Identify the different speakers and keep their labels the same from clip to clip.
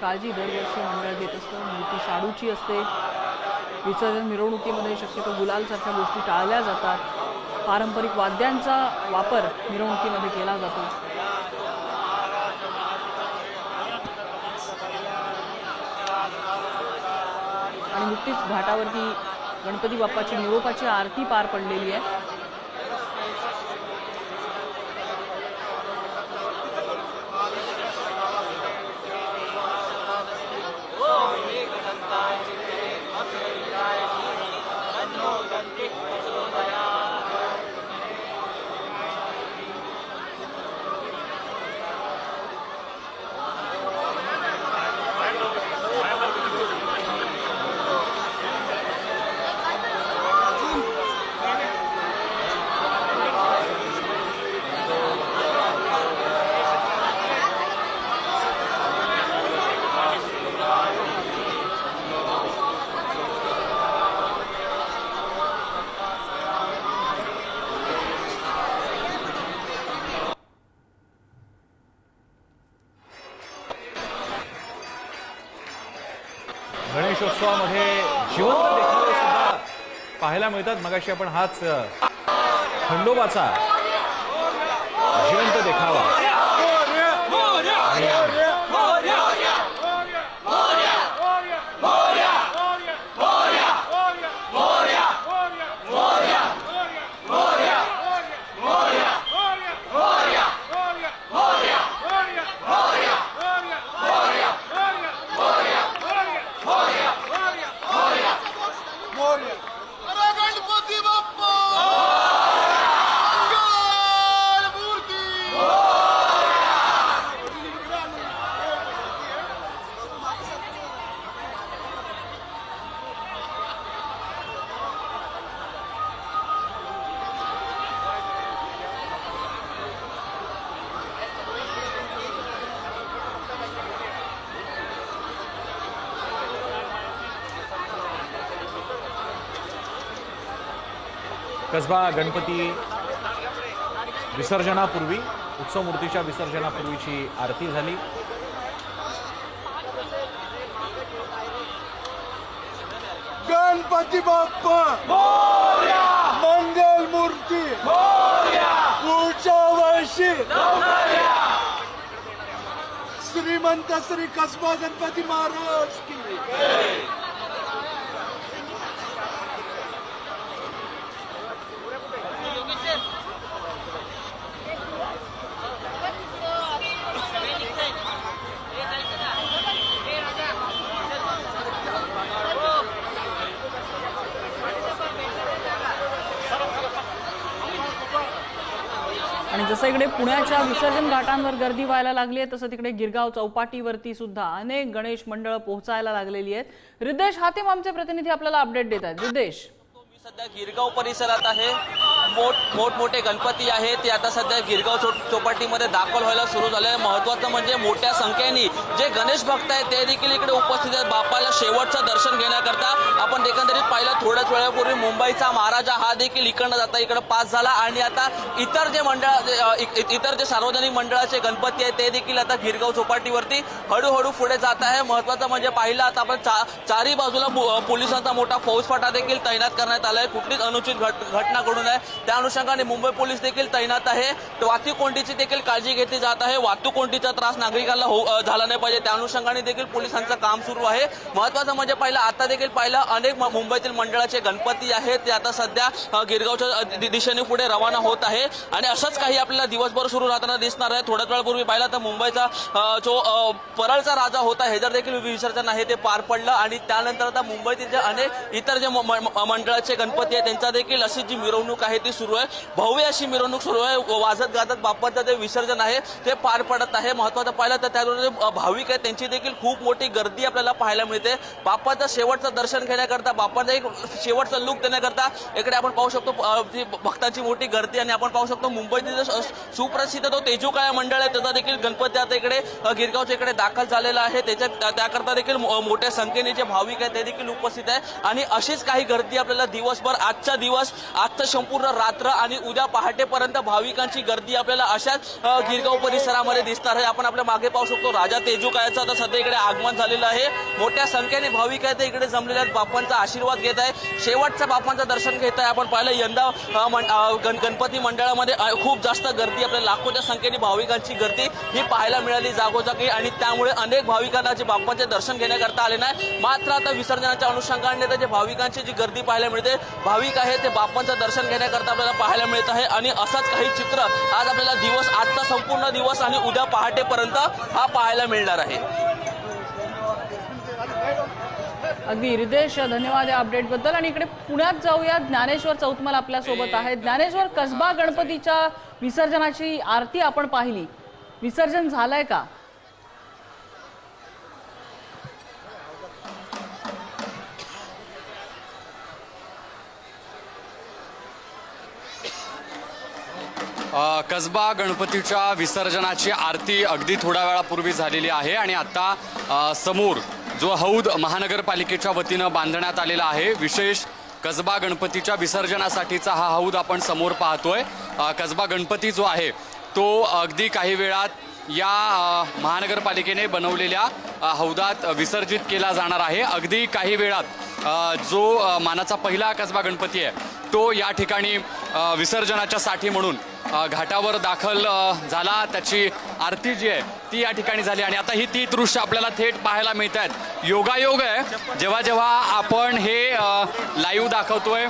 Speaker 1: काळजी दरवर्षी मंडळ घेत असतं। मूर्ती शाडूची असते। विसर्जन मिरवणुकीमध्ये शक्यतो गुलालसारख्या गोष्टी टाळल्या जातात। पारंपरिक वाद्यांचा वापर मिरवणुकीमध्ये केला जातो। आणि नुकतीच घाटावरती गणपती बाप्पाची निरोपाची आरती पार पडलेली आहे।
Speaker 2: गणेशोत्सवामध्ये जिवंत देखावे सुद्धा पाहायला मिळतात। मगाशी आपण हाच खंडोबाचा जिवंत देखावा कसबा गणपती विसर्जनापूर्वी उत्सव मूर्तीच्या विसर्जनापूर्वीची आरती झाली।
Speaker 3: गणपती बाप्पा मोरया, मंगल मूर्ती मोरया, पुढच्या वर्षी मोरया, श्रीमंत श्री कसबा गणपती महाराज की
Speaker 1: आणि जसं इकडे पुण्याच्या विसर्जन घाटांवर गर्दी व्हायला लागली आहे, तसं तिकडे गिरगाव चौपाटीवरती सुद्धा अनेक गणेश मंडळ पोहोचायला लागलेली आहेत। रिद्देश हातेम आमचे प्रतिनिधी आपल्याला अपडेट देत आहेत। रिद्देश,
Speaker 4: सध्या गिरगाव परिसरात आहे। मोठमोठे गणपती आहेत ते आता सध्या गिरगाव चौपाटीमध्ये दाखल व्हायला सुरू झाले। महत्त्वाचं म्हणजे मोठ्या संख्येने जे गणेश भक्त आहेत ते देखील इकडे उपस्थित आहेत बाप्पाला शेवटचं दर्शन घेण्याकरता। आपण एकंदरीत पाहिलं थोड्याच वेळापूर्वी मुंबईचा महाराजा हा देखील इकडनं जाता इकडे पास झाला आणि आता इतर जे सार्वजनिक मंडळाचे गणपती आहेत ते देखील आता गिरगाव चौपाटीवरती हळूहळू पुढे जात आहे। महत्त्वाचं म्हणजे पाहिलं आता आपण चारही बाजूला पोलिसांचा मोठा फौजफाटा देखील तैनात करण्यात आला आहे। कुठलीच अनुचित घटना घडू नये त्या अनुषंगाने मुंबई पोलीस देखील तैनात आहे। वाहतूक कोंडीची देखील काळजी घेतली जात आहे। वाहतूक कोंडीचा त्रास नागरिकांना झाला नाही पाहिजे त्या अनुषंगाने देखील पोलिसांचं काम सुरू आहे। महत्त्वाचं म्हणजे पाहिलं आता देखील पाहिलं अनेक मुंबईतील मंडळाचे गणपती आहेत ते आता सध्या गिरगावच्या दिशेने पुढे रवाना होत आहे आणि असंच काही आपल्याला दिवसभर सुरू राहताना दिसणार आहे। थोड्याच वेळापूर्वी पाहिलं तर मुंबईचा जो परळचा राजा होता हे जर देखील विसर्जन आहे ते पार पडलं आणि त्यानंतर आता मुंबईतील जे अनेक इतर जे मंडळाचे गणपती आहे त्यांचा देखील अशी जी मिरवणूक आहे ती सुरू आहे। भव्य अशी मिरवणूक सुरू आहे। वाजत गाजत बाप्पाचं जे विसर्जन आहे ते पार पडत आहे। महत्त्वाचं पाहिलं तर त्याचबरोबर भाविक आहेत त्यांची देखील खूप मोठी गर्दी आपल्याला पाहायला मिळते। बाप्पाचं शेवटचं दर्शन घेण्याकरता बाप्पाचा एक शेवटचा लुक देण्याकरता इकडे आपण पाहू शकतो भक्तांची मोठी गर्दी आणि आपण पाहू शकतो मुंबईतील सुप्रसिद्ध तो तेजूकाळा मंडळ आहे त्याचा देखील गणपती आता इकडे गिरगावच्या इकडे दाखल झालेला आहे। त्याकरता देखील मोठ्या संख्येने जे भाविक आहेत ते देखील उपस्थित आहे आणि अशीच काही गर्दी आपल्याला दिवसभर आजचा संपूर्ण रात्र आणि उद्या पहाटेपर्यंत भाविकांची गर्दी आपल्याला अशाच गिरगाव परिसरामध्ये दिसणार आहे। आपण आपल्या मागे पाहू शकतो राजा तेजूकायाचं आता सध्या इकडे आगमन झालेलं आहे। मोठ्या संख्येने भाविक आहेत ते इकडे जमलेले आहेत, बाप्पांचा आशीर्वाद घेत आहे, शेवटच्या बाप्पांचं दर्शन घेत आहे। आपण पाहिलं यंदा गणपती मंडळामध्ये खूप जास्त गर्दी, आपल्या लाखोच्या संख्येने भाविकांची गर्दी ही पाहायला मिळाली जागोजागी आणि त्यामुळे अनेक भाविकांना जे बाप्पांचे दर्शन घेण्याकरता आले नाही। मात्र आता विसर्जनाच्या अनुषंगाने जे भाविकांची जी गर्दी पाहायला मिळते, भाविक आहे ते बाप्पांचं दर्शन घेण्याकरता आपल्याला पाहायला मिळत आहे आणि असंच काही चित्र आज आपल्याला आजचा संपूर्ण दिवस आणि उद्या पहाटेपर्यंत हा पाहायला मिळणार आहे।
Speaker 1: अगदी रितेश, धन्यवाद या अपडेटबद्दल। आणि इकडे पुण्यात जाऊया, ज्ञानेश्वर चौतमल आपल्या सोबत आहेत। ज्ञानेश्वर, कसबा गणपतीच्या विसर्जनाची आरती आपण पाहिली, विसर्जन झालंय का?
Speaker 5: कसबा गणपतीच्या विसर्जनाची आरती अगदी थोड्या वेळापूर्वी झालेली आहे आणि आता समोर जो हौद महानगरपालिकेच्या वतीनं बांधण्यात आलेला आहे, विशेष कसबा गणपतीच्या विसर्जनासाठीचा हा हौद आपण समोर पाहतोय। कसबा गणपती जो आहे तो अगदी काही वेळात या महानगरपालिकेने बनवलेल्या हौदात विसर्जित केला जाणार आहे। अगदी काही वेळात जो मानाचा पहिला कसबा गणपती आहे तो या ठिकाणी विसर्जनाच्या साठी म्हणून घाटावर दाखल झाला, त्याची आरती जी आहे ती या ठिकाणी झाली आणि आता ही ती दृश्य आपल्याला थेट पाहायला मिळत आहेत। योगायोग आहे, जेव्हा जेव्हा आपण हे लाईव्ह दाखवतोय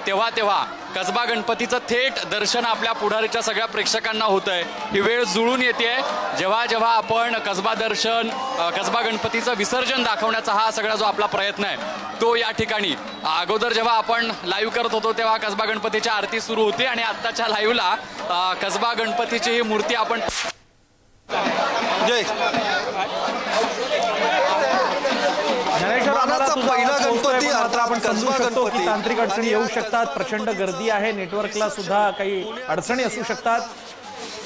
Speaker 5: तेव्हा कसबा गणपतीचं थेट दर्शन आपल्या पुढारीच्या सगळ्या प्रेक्षकांना होत आहे। ही वेळ जुळून येते जेव्हा आपण कसबा दर्शन, कसबा गणपतीचं विसर्जन दाखवण्याचा हा सगळा जो आपला प्रयत्न आहे तो या ठिकाणी अगोदर जेव्हा आपण लाईव्ह करत होतो तेव्हा कसबा गणपतीची आरती सुरू होती आणि आत्ताच्या लाईव्हला कसबा गणपतीची ही मूर्ती आपण
Speaker 3: मानाचा पहिला गणपती
Speaker 6: मात्र आपण समजू
Speaker 3: कसबा
Speaker 6: शकतो की
Speaker 3: गणपती
Speaker 6: तांत्रिक अडचणी येऊ शकतात, प्रचंड गर्दी आहे, नेटवर्कला सुद्धा काही अडचणी असू शकतात।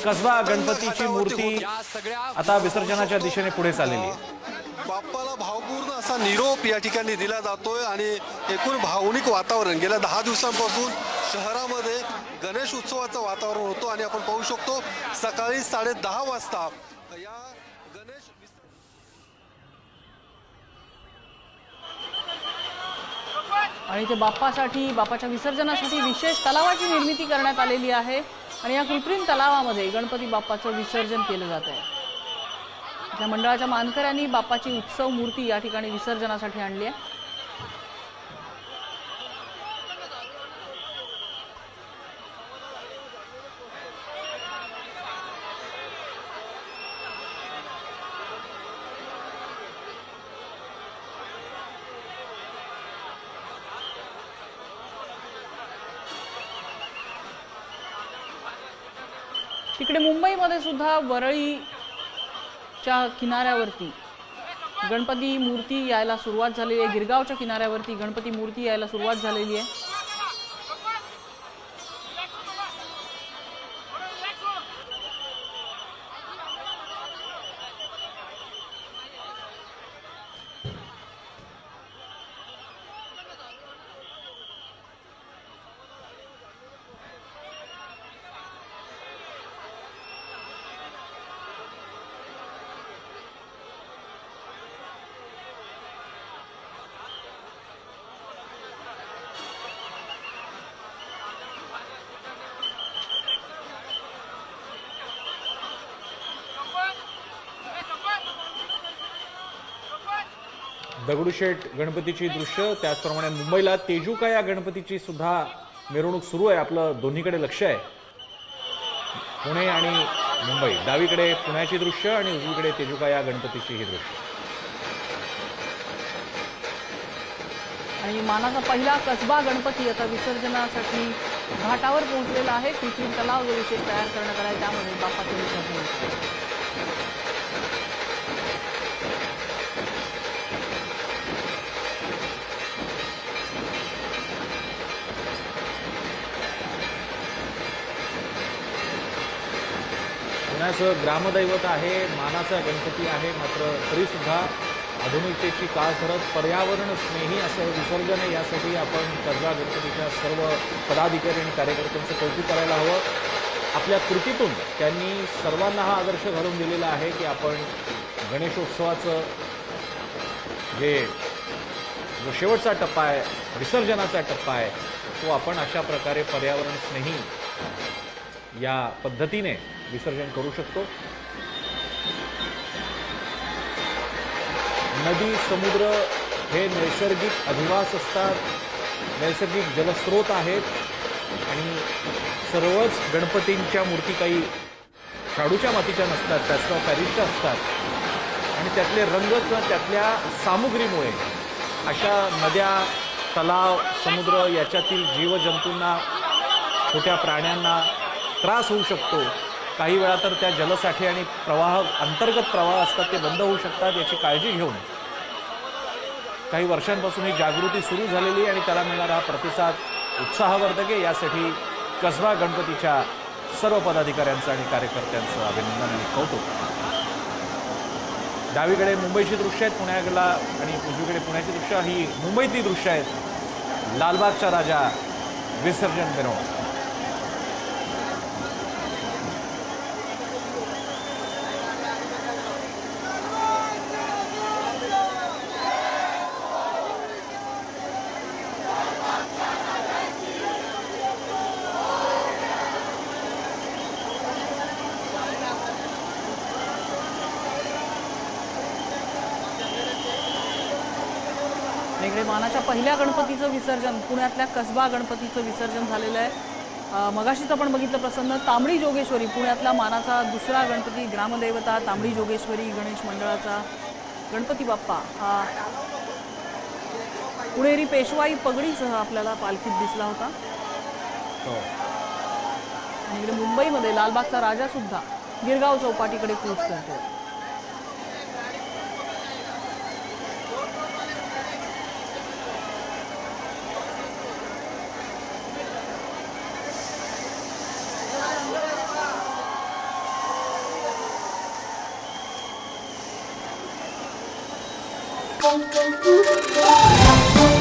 Speaker 6: कसबा गणपतीची मूर्ती आता विसर्जनाच्या दिशेने पुढे चाललेली आहे।
Speaker 3: बाप्पाला भावपूर्ण असा निरोप या ठिकाणी दिला जातोय आणि एकूण भावनिक वातावरण गेल्या 10 दिवसांपासून शहरामध्ये गणेश उत्सवाचं वातावरण होतं आणि आपण पाहू शकतो सकाळी 10:30 वाजता या गणेश
Speaker 1: आणि ते बाप्पाच्या विसर्जनासाठी विशेष तलावाची निर्मिती करण्यात आलेली आहे आणि या कृत्रिम तलावामध्ये गणपती बाप्पाचं विसर्जन केलं जात आहे। त्या मंडळाच्या मानकऱ्यांनी बाप्पाची उत्सव मूर्ती या ठिकाणी विसर्जनासाठी आणली आहे। तिकडे मुंबईमध्ये सुद्धा वरळीच्या किनाऱ्यावरती गणपती मूर्ती यायला सुरुवात झालेली आहे। गिरगावच्या किनाऱ्यावरती गणपती मूर्ती यायला सुरुवात झालेली आहे।
Speaker 6: दगडूशेठ गणपतीची दृश्य, त्याचप्रमाणे मुंबईला तेजूका या गणपतीची सुद्धा मिरवणूक सुरू आहे। आपलं दोन्हीकडे लक्ष आहे, पुणे आणि मुंबई। डावीकडे पुण्याची दृश्य आणि उजवीकडे तेजूका या गणपतीची ही दृश्य।
Speaker 1: आणि मानाचा पहिला कसबा गणपती आता विसर्जनासाठी घाटावर पोहोचलेला आहे। कृत्रिम तलाव जो विशेष तयार करण्यात आला आहे त्यामध्ये बाप्पाचं विसर्जन होतं आहे।
Speaker 6: पुण्याचं ग्रामदैवत आहे, मानाचा गणपती आहे, मात्र तरी सुद्धा आधुनिकतेची कास धरत पर्यावरण स्नेही असं हे विसर्जन आहे. यासाठी आपण कसबा गणपतीच्या सर्व पदाधिकारी आणि कार्यकर्त्यांचं कौतुक करायला हवं. आपल्या कृतीतून त्यांनी सर्वांना हा आदर्श घालून दिलेला आहे की आपण गणेशोत्सवाचं जो शेवटचा टप्पा आहे, विसर्जनाचा टप्पा आहे, तो आपण अशा प्रकारे पर्यावरण स्नेही या पद्धतीने विसर्जन करू शकतो. नदी समुद्र हे नैसर्गिक अधिवास असतात, नैसर्गिक जलस्रोत आहेत आणि सर्वच गणपतींच्या मूर्ती काही शाडूच्या मातीच्या नसतात, त्याच्या पॅरिसच्या असतात आणि त्यातले रंग किंवा त्यातल्या सामुग्रीमुळे अशा नद्या, तलाव, समुद्र याच्यातील जीवजंतूंना, छोट्या प्राण्यांना त्रास होऊ शकतो. काही वेळा तर त्या जलसाठे आणि अंतर्गत प्रवाह असतात ते बंद होऊ शकतात. याची काळजी घेऊन काही वर्षांपासून ही जागृती सुरू झालेली आणि त्याला मिळणारा हा प्रतिसाद उत्साहवर्धक आहे. यासाठी कसबा गणपतीच्या सर्व पदाधिकाऱ्यांचं आणि कार्यकर्त्यांचं अभिनंदन आणि कौतुक. डावीकडे मुंबईची दृश्य आहेत पुण्याला आणि उजवीकडे पुण्याची दृश्य, ही मुंबईतली दृश्य आहेत. लालबागचा राजा विसर्जन मिरवणूक.
Speaker 1: इकडे मानाच्या पहिल्या गणपतीचं विसर्जन, पुण्यातल्या कसबा गणपतीचं विसर्जन झालेलं आहे. मगाशीच आपण बघितलं प्रसन्न, तांबडी जोगेश्वरी पुण्यातला मानाचा दुसरा गणपती, ग्रामदेवता तांबडी जोगेश्वरी गणेश मंडळाचा गणपती बाप्पा हा पुणेरी पेशवाई पगडीसह आपल्याला पालखीत दिसला होता. आणि इकडे मुंबईमध्ये लालबागचा राजा सुद्धा गिरगाव चौपाटीकडे कूच करतो.
Speaker 7: Thank you.